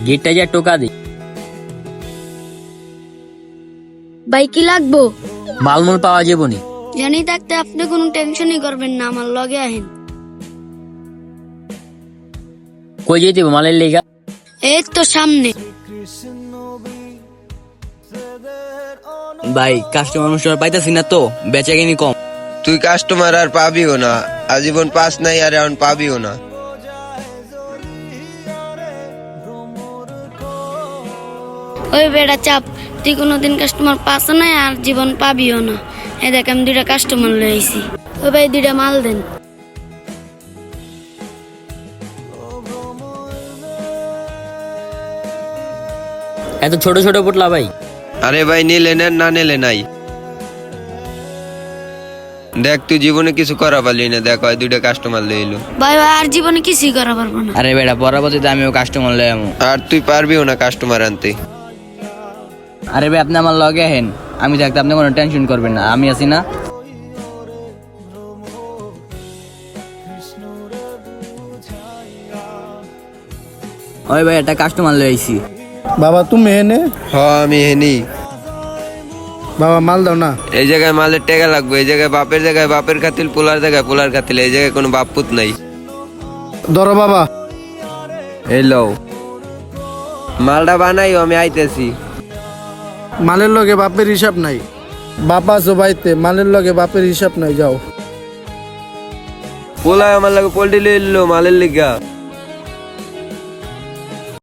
গেটটা যা টোকা দি। ভাই কি লাগবো? মালমূল পাওয়া যাবো নি? জানি থাকতে আপনি কোনো টেনশনই করবেন না, আমার লগে আহেন। কই যেতে হবে মালের লেগা? এই তো সামনে। ভাই কাস্টমার পাইতাছি না তো, বেচা কিনি কম। তুই কাস্টমার আর পাবিও না, আজীবন পাস নাই আর এখন পাবিও না। ওই বেড়া চাপ, তুই কোনোদিন কাস্টমার পাস না আর জীবন পাবিও না। এই দেখ আমি 2টা কাস্টমার লয়ে আইছি। ওই ভাই 2টা মাল দেন। এত ছোট ছোট পুটলা ভাই? আরে ভাই নিলে নেন, না নিলে নাই। দেখ তুই জীবনে কিছু করা পারলি না, দেখ হয় 2টা কাস্টমার লইলো। ভাই ভাই আর জীবনে কিছুই করা পারবো না। আরে বেটা পরবর্তীতে আমিও কাস্টমার লই আমু। আর তুই পারবিও না কাস্টমার আনতে। আরে ভাই আপনি আমার লগে আহেন, আমি থাকতে আপনি কোনো টেনশন করবেন না, আমি আছি না। ওই ভাই একটা কাস্টমার লই আইছি। বাবা তুমি এনে হ আমি হেনি। বাবা মাল দাও না। এই জায়গায় মালের টাকা লাগবে, এই জায়গায় বাপের খাতিল, পোলার জায়গায় পোলার খাতিল, এই জায়গায় কোনো বাপ পুত নাই। ধরো বাবা। এই লও মালটা বানাইও, আমি আইতেছি। মালের লগে বাপের হিসাব নাই। বাবা আছো বাইতে, মালের লগে বাপের হিসাব নাই, যাও। পোলায় আমার লাগে পোল্ট্রি লইলো মালের লিগা।